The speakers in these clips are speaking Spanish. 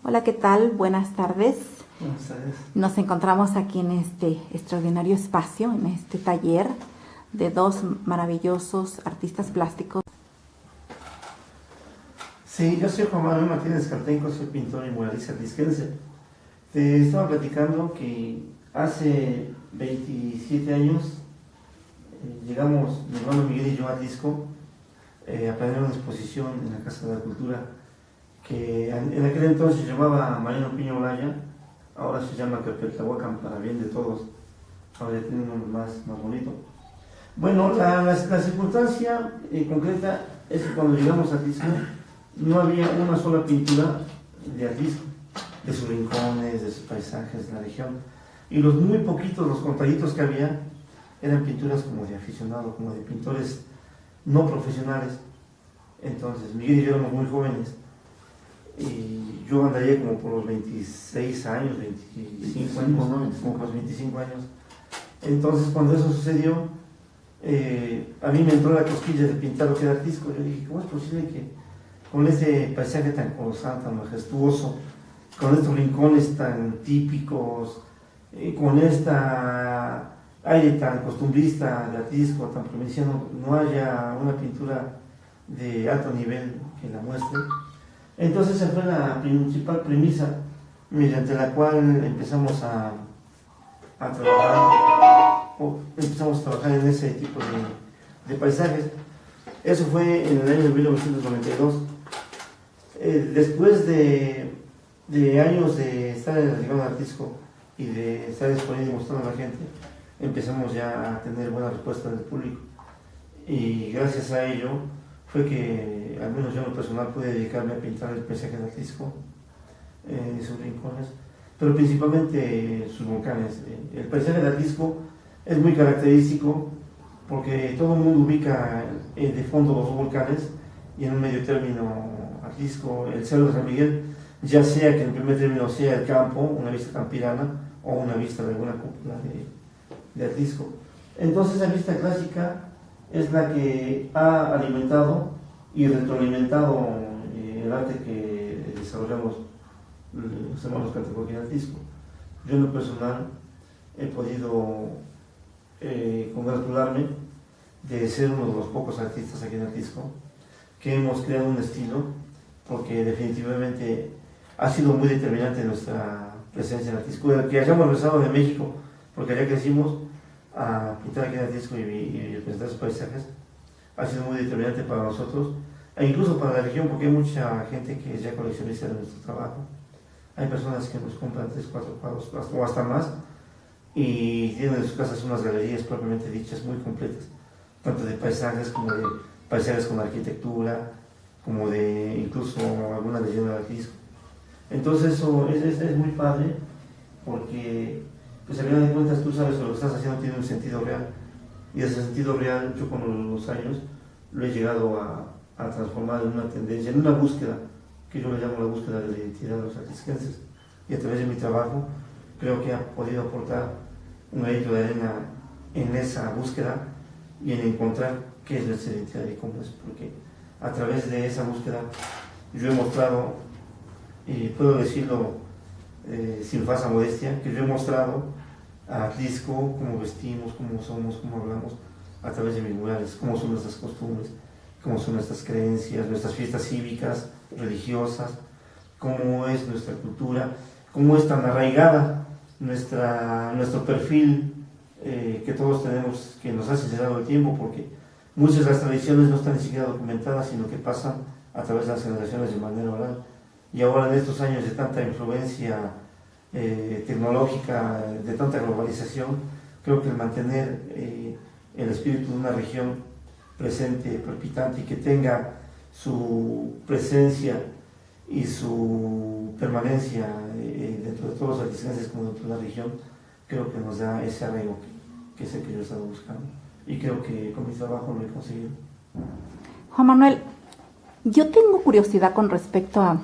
Hola, ¿qué tal? Buenas tardes. Buenas tardes. Nos encontramos aquí en este extraordinario espacio, en este taller de dos maravillosos artistas plásticos. Sí, yo soy Juan Manuel Martínez Cartenco, soy pintor y muralista atlisquense. Te estaba platicando que hace 27 años llegamos, mi hermano Miguel y yo, a Atlisco a planear una exposición en la Casa de la Cultura que en aquel entonces se llamaba Mariano Piña Olaya, ahora se llama Quetzaltlahuacan, para bien de todos, ahora ya tiene un nombre más bonito. Bueno, la circunstancia concreta es que cuando llegamos a Atlisco no había una sola pintura de Atlisco, de sus rincones, de sus paisajes, de la región, y los muy poquitos, los contaditos que había, eran pinturas como de aficionado, como de pintores no profesionales. Entonces Miguel y yo éramos muy jóvenes, y yo andaría como por los 26 años, 25 años, como por los 25 años. Entonces cuando eso sucedió, a mí me entró la cosquilla de pintar lo que era Atlisco. Yo dije, ¿cómo es posible que con ese paisaje tan colosal, tan majestuoso, con estos rincones tan típicos, con esta aire tan costumbrista de Atlisco, tan provinciano, no haya una pintura de alto nivel que la muestre? Entonces esa fue la principal premisa mediante la cual empezamos a trabajar en ese tipo de paisajes. Eso fue en el año de 1992. Después de años de estar en el Rincón de Atlisco y de estar exponiendo y mostrando a la gente, empezamos ya a tener buena respuesta del público, y gracias a ello fue que, al menos yo en lo personal, pude dedicarme a pintar el paisaje de Atlisco, sus rincones, pero principalmente sus volcanes. El paisaje de Atlisco es muy característico porque todo el mundo ubica de fondo los volcanes, y en un medio término Atlisco, el Cerro de San Miguel, ya sea que en el primer término sea el campo, una vista campirana, o una vista de alguna cúpula de Atlisco. Entonces esa vista clásica es la que ha alimentado y retroalimentado el arte que desarrollamos los hermanos Cartenco aquí en Atlisco. Yo en lo personal he podido congratularme de ser uno de los pocos artistas aquí en Atlisco que hemos creado un estilo, porque definitivamente ha sido muy determinante nuestra presencia en Atlisco, que hayamos regresado de México, porque allá crecimos, a pintar aquí en Atlisco y presentar sus paisajes, ha sido muy determinante para nosotros, e incluso para la región, porque hay mucha gente que es ya coleccionista de nuestro trabajo. Hay personas que nos compran 3, 4 cuadros o hasta más, y tienen en sus casas unas galerías propiamente dichas muy completas, tanto de paisajes como de paisajes con arquitectura, como de incluso alguna leyenda de Atlisco. Entonces eso es muy padre, porque pues al final de cuentas tú sabes que lo que estás haciendo tiene un sentido real, y ese sentido real yo con los años lo he llegado a transformar en una tendencia, en una búsqueda, que yo le llamo la búsqueda de la identidad de los atlisquenses, y a través de mi trabajo creo que ha podido aportar un granito de arena en esa búsqueda y en encontrar qué es nuestra identidad y cómo es, porque a través de esa búsqueda yo he mostrado, y puedo decirlo sin falsa modestia, que yo he mostrado a Atlisco cómo vestimos, cómo somos, cómo hablamos, a través de mis murales, cómo son nuestras costumbres, cómo son nuestras creencias, nuestras fiestas cívicas, religiosas, cómo es nuestra cultura, cómo es tan arraigada nuestro perfil que todos tenemos, que nos ha acelerado el tiempo, porque muchas de las tradiciones no están ni siquiera documentadas, sino que pasan a través de las generaciones de manera oral. Y ahora, en estos años de tanta influencia tecnológica, de tanta globalización, creo que el mantener el espíritu de una región presente, palpitante, y que tenga su presencia y su permanencia dentro de todos los atlisquenses como dentro de la región, creo que nos da ese arraigo que es el que yo he estado buscando, y creo que con mi trabajo lo he conseguido. Juan Manuel, yo tengo curiosidad con respecto a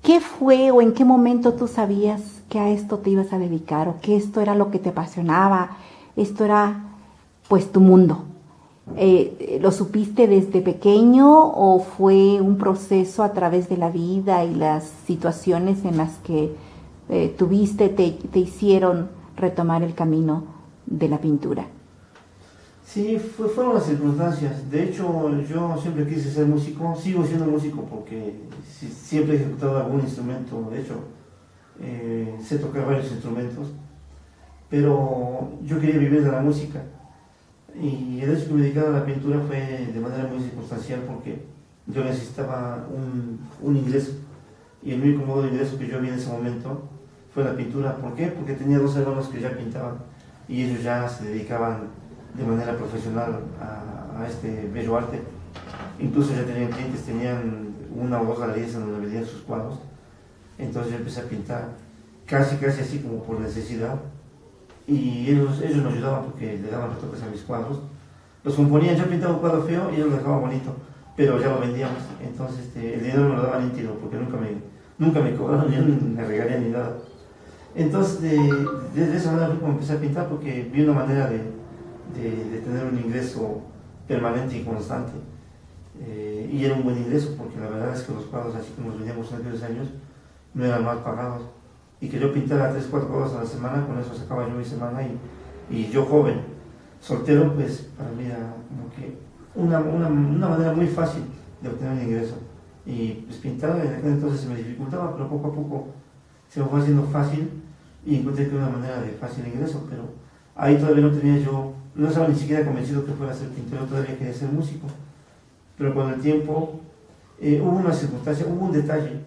¿qué fue o en qué momento tú sabías que a esto te ibas a dedicar, o que esto era lo que te apasionaba, esto era pues tu mundo? ¿Lo supiste desde pequeño o fue un proceso a través de la vida y las situaciones en las que tuviste, te hicieron retomar el camino de la pintura? Sí, fueron las circunstancias. De hecho, yo siempre quise ser músico, sigo siendo músico porque siempre he ejecutado algún instrumento. De hecho, sé tocar varios instrumentos, pero yo quería vivir de la música. Y el hecho que me dedicara a la pintura fue de manera muy circunstancial porque yo necesitaba un ingreso. Y el único modo de ingreso que yo vi en ese momento fue la pintura. ¿Por qué? Porque tenía dos hermanos que ya pintaban y ellos ya se dedicaban de manera profesional a este bello arte. Incluso ya tenían clientes, tenían una o dos galerías en donde vendían sus cuadros. Entonces yo empecé a pintar casi así como por necesidad. Y ellos me ayudaban porque le daban retoques a mis cuadros. Los componían, yo pintaba un cuadro feo y ellos lo dejaban bonito, pero ya lo vendíamos. Entonces el dinero me lo daban íntegro porque nunca me cobraron ni me regalían ni nada. Entonces de esa manera fue como empecé a pintar porque vi una manera de tener un ingreso permanente y constante. Y era un buen ingreso porque la verdad es que los cuadros, así como los vendíamos en aquellos años, no eran mal pagados. Y que yo pintara 3, 4 cuadros a la semana, con eso sacaba yo mi semana. Y yo joven, soltero, pues para mí era como que una manera muy fácil de obtener un ingreso. Y pues pintar en aquel entonces se me dificultaba, pero poco a poco se me fue haciendo fácil y encontré que era una manera de fácil ingreso. Pero ahí todavía no estaba ni siquiera convencido que fuera a ser pintor, yo todavía quería ser músico. Pero con el tiempo hubo una circunstancia, hubo un detalle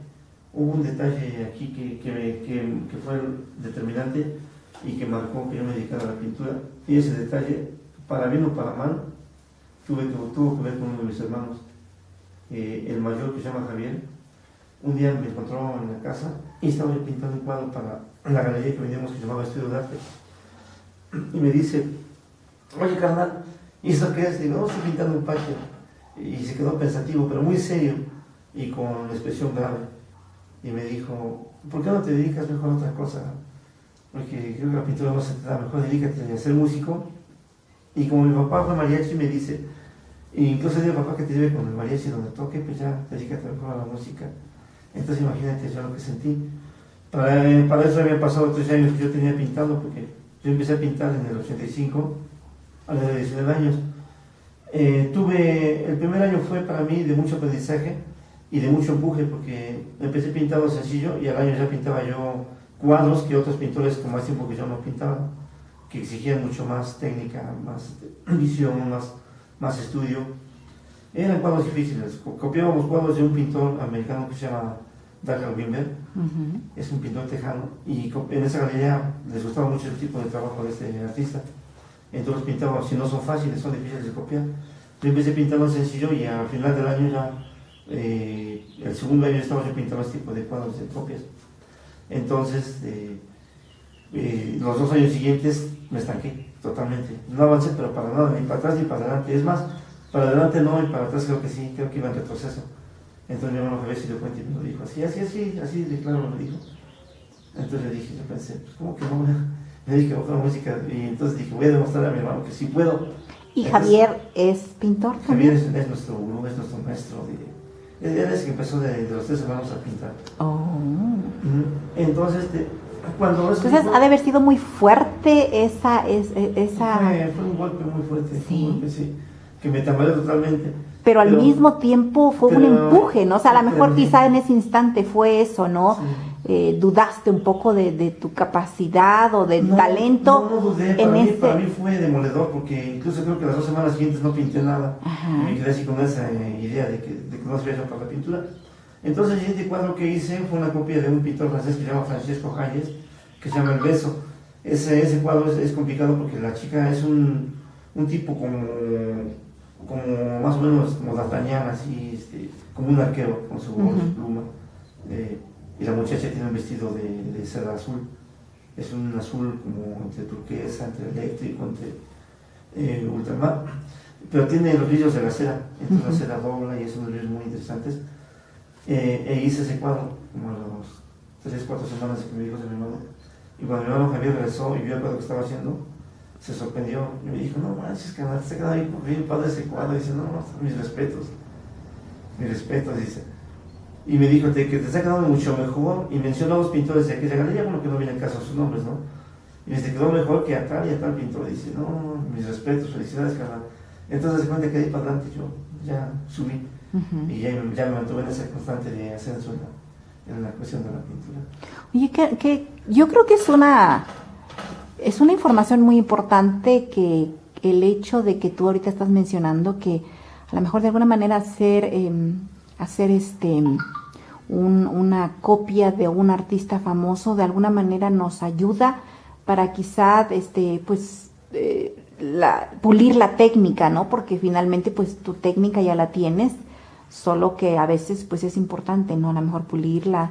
aquí que fue determinante y que marcó que yo me dedicara a la pintura. Y ese detalle, para bien o para mal, tuvo que ver con uno de mis hermanos, el mayor, que se llama Javier. Un día me encontró en la casa y estaba yo pintando un cuadro para la galería que vendíamos que se llamaba Estudio de Arte. Y me dice: oye, carnal, ¿y eso qué es? Digo: no, estoy pintando un patio. Y se quedó pensativo, pero muy serio y con expresión grave. Y me dijo: ¿por qué no te dedicas mejor a otra cosa? Porque creo que la pintura no se te da, mejor dedícate a ser músico. Y como mi papá fue mariachi, me dice: incluso dile a papá que te lleve con el mariachi donde toque, pues ya dedícate mejor a la música. Entonces imagínate yo lo que sentí. Para eso habían pasado 13 años que yo tenía pintando, porque yo empecé a pintar en el 85, a la edad de 19 años. El primer año fue para mí de mucho aprendizaje y de mucho empuje, porque empecé pintando sencillo y al año ya pintaba yo cuadros que otros pintores con más tiempo que yo no pintaban, que exigían mucho más técnica, más visión, más estudio. Eran cuadros difíciles. Copiábamos cuadros de un pintor americano que se llama Dagger Wimber. Es un pintor tejano, y en esa galería les gustaba mucho el tipo de trabajo de este artista. Entonces pintaban, si no son fáciles, son difíciles de copiar. Yo empecé pintando sencillo y al final del año ya, el segundo año estaba yo pintando este tipo de cuadros de copias. Entonces, los 2 años siguientes me estanqué totalmente. No avancé, pero para nada, ni para atrás ni para adelante. Es más, para adelante no, y para atrás creo que sí, creo que iba en retroceso. Entonces mi hermano Javier se dio cuenta y me lo dijo, así de claro me lo dijo. Entonces le dije, yo pensé, pues ¿cómo que no? Me dije, otra música, y entonces dije, voy a demostrar a mi hermano que sí puedo. ¿Y entonces, Javier es pintor Javier también? es nuestro gurú, es nuestro maestro. Él es el que empezó de los 3 hermanos a pintar. Oh. Entonces, cuando Entonces ha de haber sido muy fuerte esa... Fue un golpe muy fuerte, sí. Un golpe, sí, que me tambaleó totalmente. Pero al mismo tiempo fue un empuje, ¿no? O sea, a lo mejor sí. quizá en ese instante fue eso, ¿no? Sí. Dudaste un poco de tu capacidad o de talento. No dudé, para mí fue demoledor, porque incluso creo que las 2 semanas siguientes no pinté nada. Y me quedé así con esa idea de que no servía yo para la pintura. Entonces el siguiente cuadro que hice fue una copia de un pintor francés que se llama Francesco Hayes, que se llama El Beso. Ese cuadro es complicado porque la chica es un tipo como más o menos como D'Artagnan, así, como un arquero con su pluma. Y la muchacha tiene un vestido de seda azul. Es un azul como entre turquesa, entre eléctrico, entre ultramar. Pero tiene los brillos de la cera, entonces la cera dobla y son brillos muy interesantes. Hice ese cuadro como a los 3, 4 semanas de que me dijo mi hermano. Y cuando mi hermano Javier regresó y vio el cuadro que estaba haciendo, se sorprendió y me dijo, no manches, canal, te queda bien padre ese cuadro. Dice, no, mis respetos, dice. Y me dijo que te está quedando mucho mejor, y mencionó a los pintores de aquella galería, bueno, que no viene en caso sus nombres, ¿no? Y me dice, quedó mejor que a tal y a tal pintor. Dice, no, mis respetos, felicidades, canal. Entonces se cuenta que de ahí para adelante yo ya subí, y ya me mantuve en esa constante de ascenso en la cuestión de la pintura. Oye, que yo creo que es una información muy importante, que el hecho de que tú ahorita estás mencionando que a lo mejor de alguna manera hacer una copia de un artista famoso de alguna manera nos ayuda para quizá pulir la técnica, ¿no? Porque finalmente pues tu técnica ya la tienes, solo que a veces pues es importante, ¿no? A lo mejor pulirla.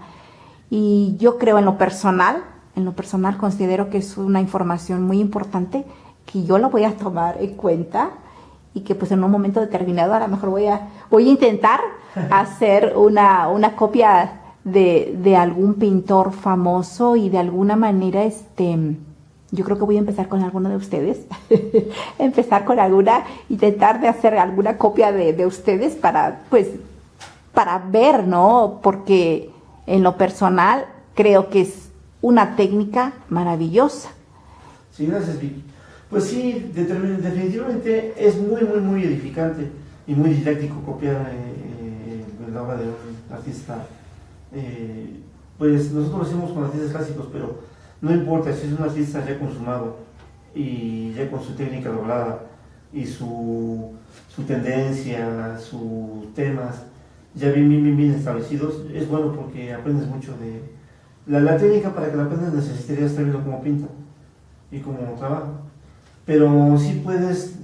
Y yo creo en lo personal considero que es una información muy importante, que yo lo voy a tomar en cuenta, y que pues en un momento determinado a lo mejor voy a intentar hacer una copia de algún pintor famoso, y de alguna manera yo creo que voy a empezar con alguno de ustedes, intentar de hacer alguna copia de ustedes para ver, ¿no? Porque en lo personal creo que es una técnica maravillosa. Sí, gracias, Vicky. Pues sí, definitivamente es muy, muy, muy edificante y muy didáctico copiar la obra de un artista. Pues nosotros lo hacemos con artistas clásicos, pero no importa si es un artista ya consumado y ya con su técnica lograda y su tendencia, sus temas ya bien establecidos. Es bueno porque aprendes mucho de la técnica. Para que la aprendas necesitarías estar viendo cómo pinta y cómo trabaja, pero sí puedes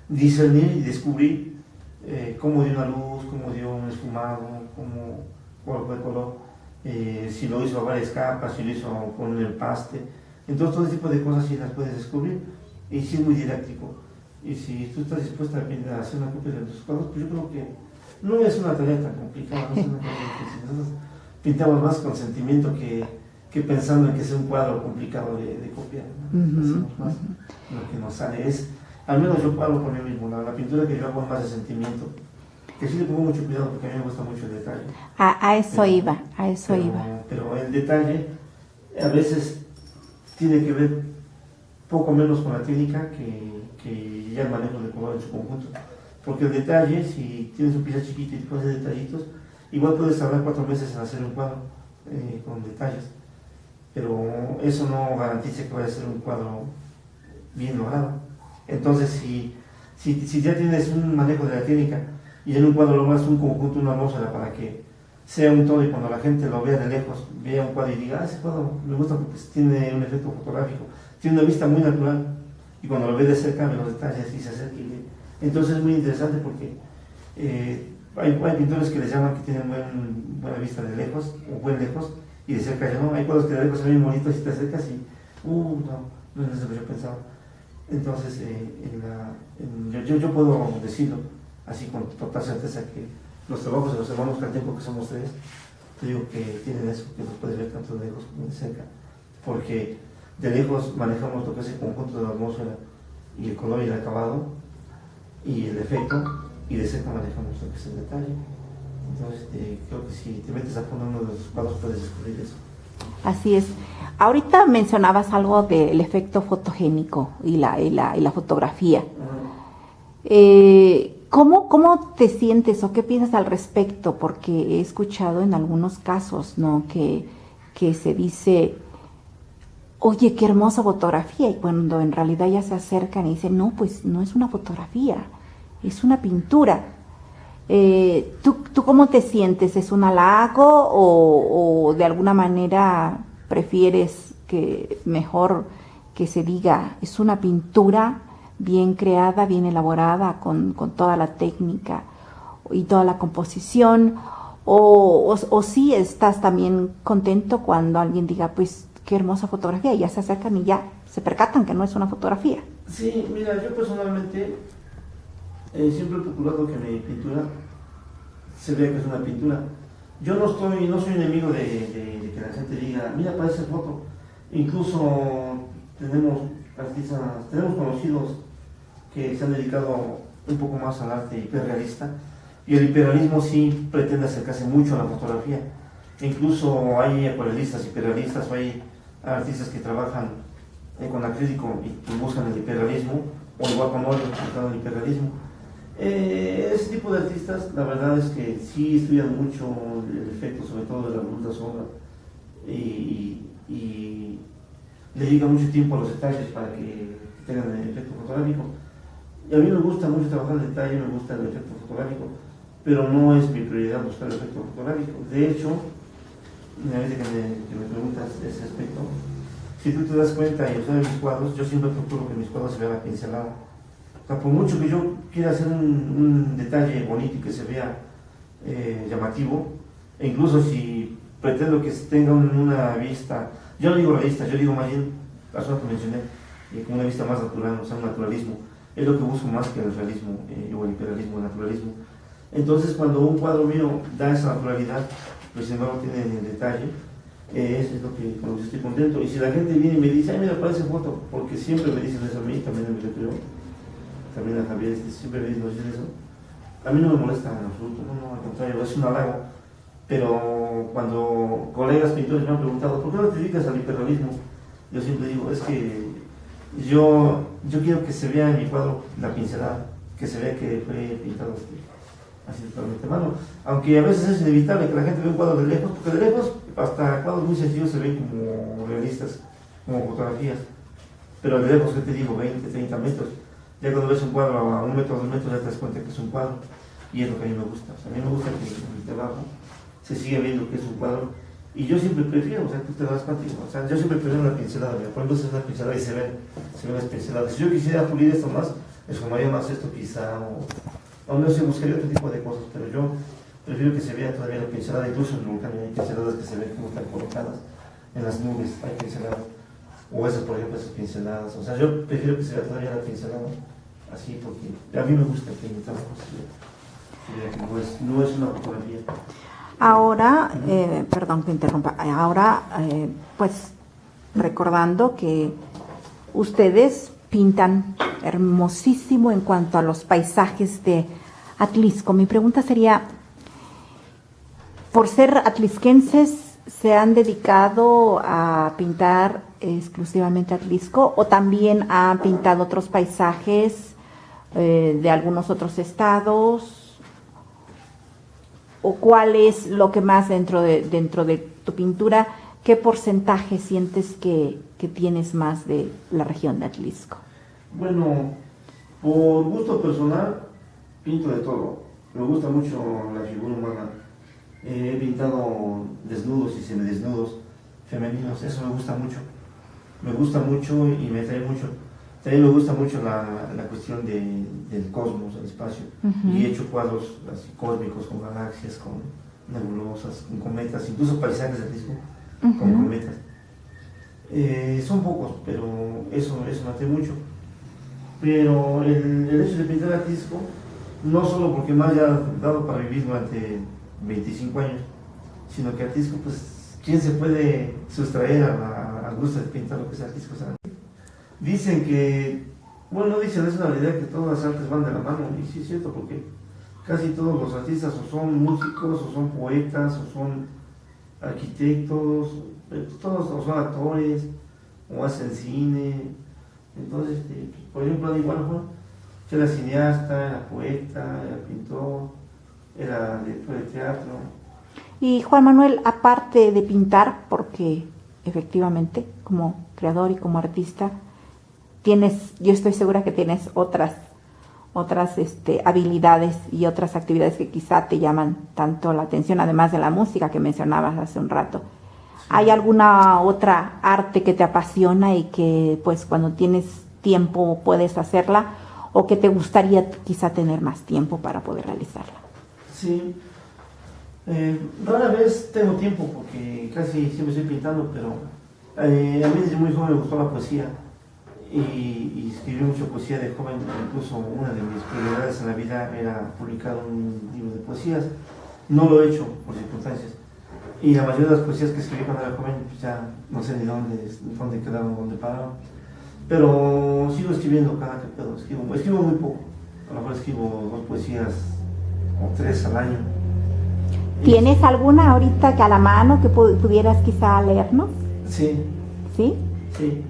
discernir y descubrir cómo dio una luz, cómo dio un esfumado, cuál fue el color, si lo hizo a varias capas, si lo hizo con el paste. Entonces todo ese tipo de cosas sí las puedes descubrir, y sí es muy didáctico. Y si tú estás dispuesta a hacer una copia de tus cuadros, pues yo creo que no es una tarea tan complicada, no es una tarea difícil. Nosotros pintamos más con sentimiento que pensando en que sea un cuadro complicado de copiar, ¿no? Hacemos más, lo que nos sale es, al menos yo hablo por mí mismo, la pintura que yo hago es más de sentimiento, que sí le pongo mucho cuidado porque a mí me gusta mucho el detalle. A eso iba. Pero el detalle a veces tiene que ver poco menos con la técnica que ya el manejo del color en su conjunto. Porque el detalle, si tienes un pieza chiquita y te pones detallitos, igual puedes tardar 4 meses en hacer un cuadro con detalles, pero eso no garantiza que vaya a ser un cuadro bien logrado. Entonces, si ya tienes un manejo de la técnica y en un cuadro logras un conjunto, una atmósfera para que sea un todo, y cuando la gente lo vea de lejos, vea un cuadro y diga, ese cuadro me gusta porque tiene un efecto fotográfico, tiene una vista muy natural, y cuando lo ve de cerca ve los detalles y se acerca y ve. Entonces es muy interesante porque hay pintores que les llaman que tienen buena vista de lejos, o buen lejos, y de cerca ya no. Hay cuadros que de lejos se ven bonitos y te acercas y, no es eso que yo pensaba. Entonces, yo puedo decirlo así con total certeza, que los trabajos de los hermanos Caltenco, que somos 3, te digo que tienen eso, que los puedes ver tanto de lejos como de cerca, porque de lejos manejamos lo que es el conjunto de la atmósfera y el color y el acabado y el efecto, y de cerca manejamos lo que es el detalle. Entonces creo que si te metes a fondo en uno de los cuadros puedes descubrir eso. Así es. Ahorita mencionabas algo del efecto fotogénico y la fotografía. ¿Cómo te sientes o qué piensas al respecto? Porque he escuchado en algunos casos, ¿no?, que se dice, oye, qué hermosa fotografía, y cuando en realidad ya se acercan y dicen, no, pues no es una fotografía, es una pintura. ¿Tú cómo te sientes? ¿Es un halago o de alguna manera prefieres que mejor que se diga es una pintura bien creada, bien elaborada, con toda la técnica y toda la composición? ¿O sí estás también contento cuando alguien diga, pues qué hermosa fotografía, y ya se acercan y ya se percatan que no es una fotografía? Sí, mira, yo personalmente siempre he procurado que mi pintura se vea que es una pintura. Yo no soy enemigo de que la gente diga, mira, parece foto. Incluso tenemos artistas, tenemos conocidos que se han dedicado un poco más al arte hiperrealista, y el hiperrealismo sí pretende acercarse mucho a la fotografía. Incluso hay acuarelistas hiperrealistas, o hay artistas que trabajan con acrílico y que buscan el hiperrealismo, o igual con óleo buscan el hiperrealismo. Ese tipo de artistas, la verdad es que sí estudian mucho el efecto, sobre todo de la luz, la sombra, y le dedican mucho tiempo a los detalles para que tengan el efecto fotográfico. Y a mí me gusta mucho trabajar el detalle, me gusta el efecto fotográfico, pero no es mi prioridad buscar el efecto fotográfico. De hecho, una vez que me preguntas ese aspecto, si tú te das cuenta y observas mis cuadros, yo siempre procuro que mis cuadros se vean pincelados. O sea, por mucho que yo quiera hacer un detalle bonito y que se vea llamativo, e incluso si pretendo que tenga una vista, yo no digo realista, yo digo más bien, la zona que mencioné, como una vista más natural, o sea, un naturalismo, es lo que busco más que el realismo o el hiperrealismo, el naturalismo. Entonces, cuando un cuadro mío da esa naturalidad, pues sin embargo tiene el detalle, eso es lo que con lo que estoy contento. Y si la gente viene y me dice, ay, mira, parece foto, porque siempre me dicen eso a mí, también a mi recreo, también a Javier, siempre me dicen eso, a mí no me molesta en absoluto, no, al contrario, es un halago. Pero cuando colegas pintores me han preguntado, ¿por qué no te dedicas al hiperrealismo? Yo siempre digo, es que yo quiero que se vea en mi cuadro la pincelada, que se vea que fue pintado así totalmente a mano. Aunque a veces es inevitable que la gente vea un cuadro de lejos, porque de lejos hasta cuadros muy sencillos se ven como realistas, como fotografías. Pero de lejos, ¿qué te digo? 20, 30 metros. Ya cuando ves un cuadro a 1 metro, 2 metros, ya te das cuenta que es un cuadro. Y es lo que a mí me gusta. O sea, a mí me gusta que mi trabajo se sigue viendo que es un cuadro. Y yo siempre prefiero, o sea, tú te das cuenta, o sea, yo siempre prefiero una pincelada. Mira, por ejemplo, es una pincelada y se ven las pinceladas. Si yo quisiera pulir esto más, esfumaría más esto quizá, o no sé, buscaría otro tipo de cosas, pero yo prefiero que se vea todavía la pincelada. Incluso en el volcán hay pinceladas que se ven como están colocadas en las nubes, hay pinceladas, o esas, por ejemplo, esas pinceladas. O sea, yo prefiero que se vea todavía la pincelada así, porque a mí me gusta que mi trabajo se vea que no es una fotografía. Ahora, perdón que interrumpa, ahora pues recordando que ustedes pintan hermosísimo en cuanto a los paisajes de Atlisco. Mi pregunta sería, por ser atlisquenses, ¿se han dedicado a pintar exclusivamente Atlisco o también han pintado otros paisajes de algunos otros estados? ¿O cuál es lo que más dentro de tu pintura, qué porcentaje sientes que tienes más de la región de Atlisco? Bueno, por gusto personal, pinto de todo. Me gusta mucho la figura humana. He pintado desnudos y semidesnudos femeninos, eso me gusta mucho. Me gusta mucho y me atrae mucho. También me gusta mucho la cuestión del cosmos, el espacio. Y he hecho cuadros así cósmicos, con galaxias, con nebulosas, con cometas, incluso paisajes de Atlisco, con cometas. Son pocos, pero eso me atrae mucho. Pero el hecho de pintar Atlisco, no solo porque me haya dado para vivir durante 25 años, sino que Atlisco, pues, ¿quién se puede sustraer al gusto de pintar lo que es Atlisco? Dicen que, bueno, no dicen, es una realidad que todas las artes van de la mano, y sí es cierto, porque casi todos los artistas o son músicos, o son poetas, o son arquitectos, todos o son actores, o hacen cine. Entonces, por ejemplo, igual Juan, era cineasta, era poeta, era pintor, era director de teatro. Y Juan Manuel, aparte de pintar, porque efectivamente, como creador y como artista, yo estoy segura que tienes otras habilidades y otras actividades que quizá te llaman tanto la atención, además de la música que mencionabas hace un rato. Sí. ¿Hay alguna otra arte que te apasiona y que pues cuando tienes tiempo puedes hacerla, o que te gustaría quizá tener más tiempo para poder realizarla? Sí, rara vez tengo tiempo porque casi siempre estoy pintando, pero a mí desde muy joven me gustó la poesía. Y escribí mucha poesía de joven. Incluso una de mis prioridades en la vida era publicar un libro de poesías. No lo he hecho por circunstancias, y la mayoría de las poesías que escribí cuando era joven, pues ya no sé ni dónde quedaron, dónde pararon. pero sigo escribiendo cada que puedo, escribo muy poco, a lo mejor escribo 2 poesías o 3 al año. ¿Tienes alguna ahorita que a la mano que pudieras quizá leernos? Sí. ¿Sí? Sí.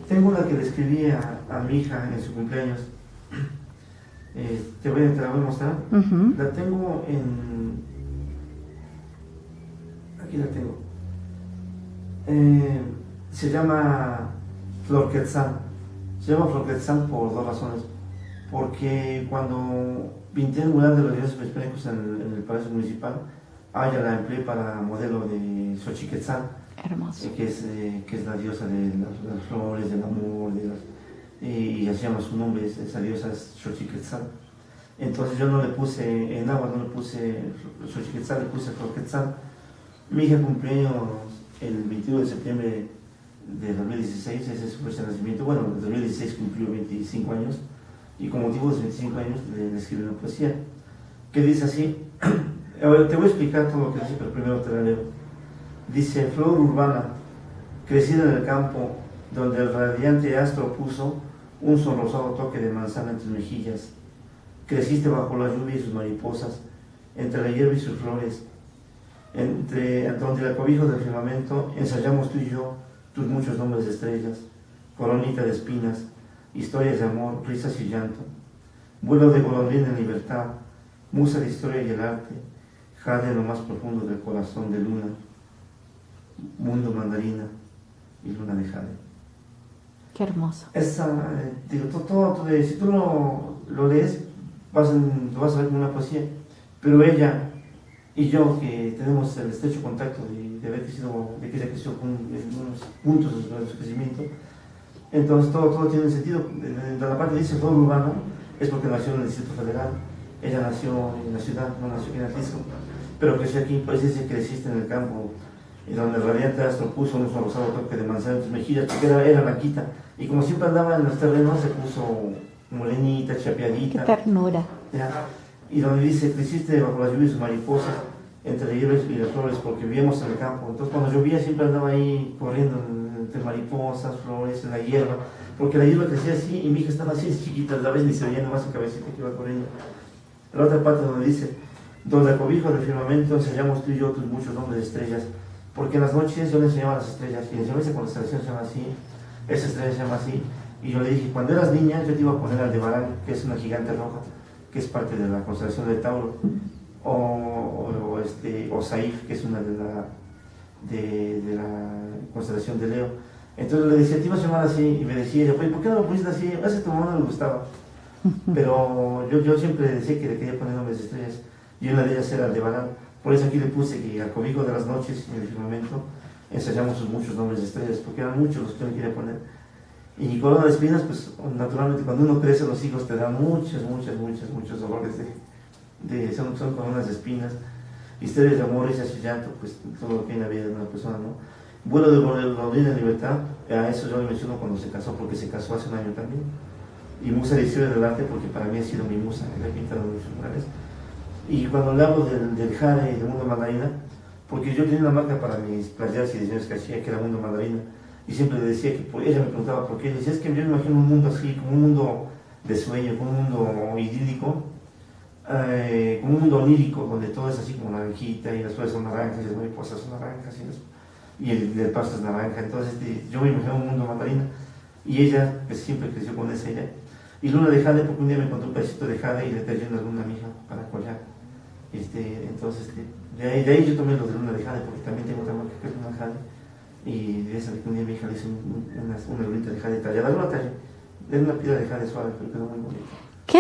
Tengo una que le escribí a mi hija en su cumpleaños. Te la voy a mostrar. Uh-huh. La tengo en... Aquí la tengo. Se llama Flor Quetzal. Se llama Flor Quetzal por 2 razones. Porque cuando pinté el mural de los dioses prehispánicos en el Palacio Municipal, ella la empleé para modelo de Xochiquetzal, Hermoso. que es la diosa de las flores, del amor, y así llama su nombre, esa diosa es Xochiquetzal. Entonces yo no le puse, en agua no le puse Xochiquetzal, le puse Flor Quetzal. Mi hija cumplió años el 21 de septiembre de 2016, ese es su fecha de nacimiento. Bueno, en 2016 cumplió 25 años, y con motivo de los 25 años le escribí una poesía que dice así. A ver, te voy a explicar todo lo que dice, pero primero te la leo. Dice: flor urbana, crecida en el campo, donde el radiante astro puso un sonrosado toque de manzana en tus mejillas. Creciste bajo la lluvia y sus mariposas, entre la hierba y sus flores, donde el cobijo del firmamento ensayamos tú y yo tus muchos nombres de estrellas, coronita de espinas, historias de amor, risas y llanto, vuelo de golondrina en libertad, musa de historia y el arte, jade en lo más profundo del corazón de luna, mundo mandarina y luna de jade. Qué hermoso. Esa, digo, si tú lo lees, lo vas a ver como una poesía, pero ella y yo, que tenemos el estrecho contacto de haber crecido, de que ella creció en unos puntos de su crecimiento, entonces todo tiene sentido. De la parte que dice flor urbana, es porque nació en el Distrito Federal, ella nació en la ciudad, no nació aquí en Atlisco, pero creció aquí, pues dice que creciste en el campo, y donde el radiante astro puso un rosado toque de manzana en tus mejillas, porque era blanquita, y como siempre andaba en los terrenos, se puso morenita, chapeadita. Qué ternura. ¿Ya? Y donde dice: creciste bajo las lluvias y sus mariposas, entre las hierbas y las flores, porque vivíamos en el campo. Entonces cuando llovía siempre andaba ahí corriendo entre mariposas, flores, en la hierba, porque la hierba crecía así, y mi hija estaba así chiquita, a la vez ni se veía nomás su cabecita que iba corriendo. La otra parte donde dice: donde el cobijo del firmamento enseñamos tú y yo tus muchos nombres de estrellas, porque en las noches yo le enseñaba las estrellas, y le enseñaba esa constelación, se llama así, esa estrella se llama así, y yo le dije: cuando eras niña yo te iba a poner Aldebarán, que es una gigante roja, que es parte de la constelación de Tauro, o Saif, que es una de la constelación de Leo. Entonces le decía: te ibas a llamar así, y me decía ella: ¿por qué no lo pusiste así? A ese tu mamá no le gustaba. Pero yo siempre le decía que le quería poner nombres de estrellas, y una de ellas era Aldebarán. Por eso aquí le puse que al cobijo de las noches, en el firmamento, ensayamos sus muchos nombres de estrellas, porque eran muchos los que yo le quería poner. Y corona de espinas, pues naturalmente cuando uno crece, los hijos te dan muchos dolores son coronas de espinas, historias de amor, risas y llanto, pues todo lo que hay en la vida de una persona, ¿no? Vuelo de golondrina en libertad, a eso yo le menciono cuando se casó, porque se casó hace un año también. Y musa de historia del arte, porque para mí ha sido mi musa, que la he pintado en muchos lugares. Y cuando le hablo del jade y del mundo mandarina, porque yo tenía una marca para mis playeras y diseños que hacía, que era mundo mandarina, y siempre le decía que ella me preguntaba por qué. Ella decía: es que yo me imagino un mundo así, como un mundo de sueño, como un mundo idílico, como un mundo onírico, donde todo es así como naranjita, y las flores son naranjas, y las mariposas son naranjas, y el pasto es naranja. Entonces yo me imagino un mundo mandarina, y ella pues siempre creció con esa idea. Y luna de jade, porque un día me encontré un pedacito de jade y le traje una luna a mi hija para collar. Entonces de ahí yo tomé lo de luna de jade, porque también tengo otra marca que es luna jade, y de esa que un día mi hija le hizo una lunita de jade tallada, no la tallé, de una piedra de jade suave, pero quedó muy bonita. Qué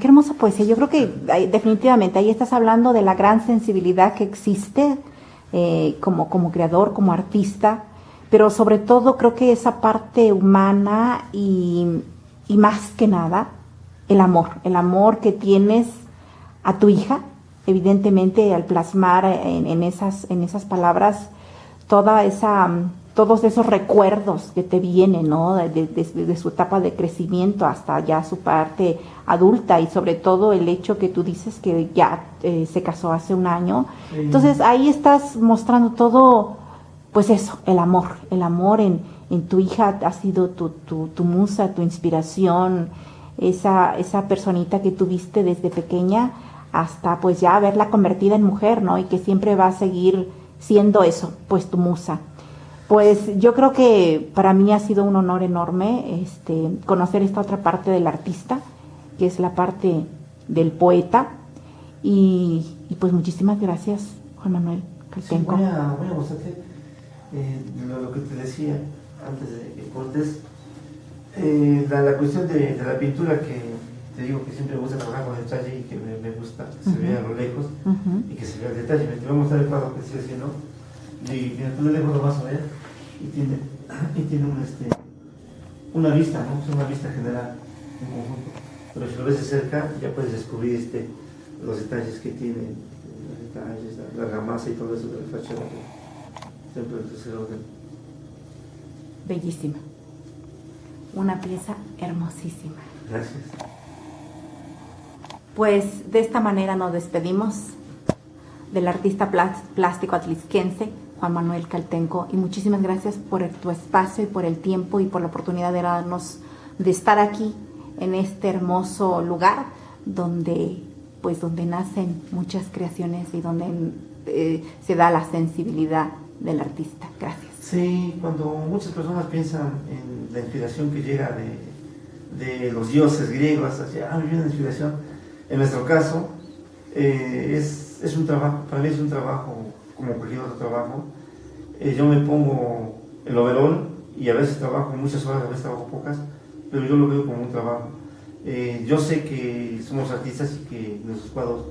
hermosa poesía. Yo creo que definitivamente ahí estás hablando de la gran sensibilidad que existe como creador, como artista, pero sobre todo creo que esa parte humana y más que nada el amor que tienes a tu hija, evidentemente al plasmar en esas palabras todos esos recuerdos que te vienen, ¿no? De su etapa de crecimiento hasta ya su parte adulta, y sobre todo el hecho que tú dices que ya se casó hace un año. Sí. Entonces ahí estás mostrando todo pues eso, el amor en tu hija ha sido tu musa, tu inspiración, esa personita que tuviste desde pequeña hasta pues ya verla convertida en mujer, ¿no? Y que siempre va a seguir siendo eso, pues tu musa. Pues yo creo que para mí ha sido un honor enorme conocer esta otra parte del artista, que es la parte del poeta. Y pues muchísimas gracias, Juan Manuel Caltenco. Sí, voy a mostrarte lo que te decía antes de que cortes. La cuestión de la pintura, que te digo que siempre me gusta trabajar con detalle y que me gusta que se vea a lo lejos y que se vea el detalle. Te voy a mostrar el cuadro que estoy haciendo. Y mira, tú de lejos lo vas a ver y tiene una vista, ¿no? Es una vista general en conjunto. Pero si lo ves de cerca ya puedes descubrir los detalles que tiene, la argamasa y todo eso de la fachada del templo del tercer orden. Bellísima. Una pieza hermosísima. Gracias. Pues de esta manera nos despedimos del artista plástico atlisquense, Juan Manuel Caltenco, y muchísimas gracias por tu espacio y por el tiempo y por la oportunidad de estar aquí en este hermoso lugar donde nacen muchas creaciones y donde se da la sensibilidad del artista. Gracias. Sí, cuando muchas personas piensan en la inspiración que llega de los dioses griegos, me viene la inspiración. En nuestro caso, es un trabajo, para mí es un trabajo como cualquier otro trabajo. Yo me pongo el overol y a veces trabajo muchas horas, a veces trabajo pocas, pero yo lo veo como un trabajo. Yo sé que somos artistas y que nuestros cuadros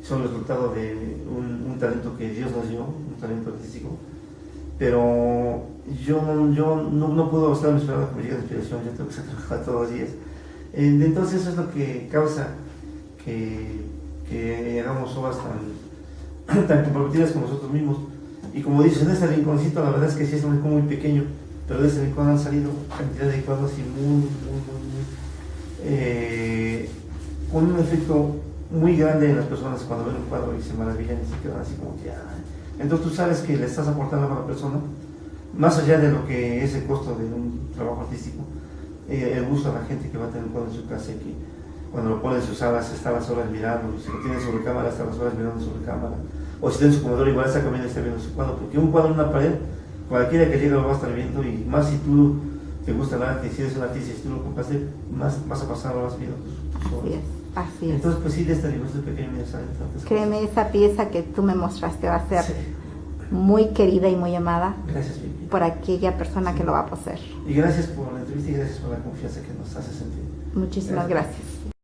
son el resultado de un talento que Dios nos dio, un talento artístico, pero yo no puedo estar esperando que me llegue la inspiración, yo tengo que trabajar todos los días. Entonces eso es lo que causa que hagamos obras tan comprometidas con nosotros mismos. Y como dices, en este rinconcito la verdad es que sí es un rincón muy pequeño, pero de ese rincón han salido cantidad de cuadros y con un efecto muy grande en las personas cuando ven un cuadro y se maravillan y se quedan así como que entonces tú sabes que le estás aportando a la persona, más allá de lo que es el costo de un trabajo artístico, el gusto a la gente que va a tener un cuadro en su casa y que cuando lo pone en sus salas está las horas mirando, si lo tiene en su recámara está las horas mirando en su recámara, o si tiene en su comedor igual está comiendo y está viendo su cuadro, porque un cuadro en una pared, cualquiera que llegue lo va a estar viendo, y más si tú te gusta el arte, si eres un artista y si tú lo compraste, más vas a pasar horas viendo tus obras. Así es. Entonces, pues sí, de esta negocio pequeño me salen tantas Créeme, cosas. esa pieza que tú me mostraste va a ser Sí. muy querida y muy amada. Gracias, Vicky. Por aquella persona que lo va a poseer. Y gracias por la entrevista y gracias por la confianza que nos hace sentir. Muchísimas gracias.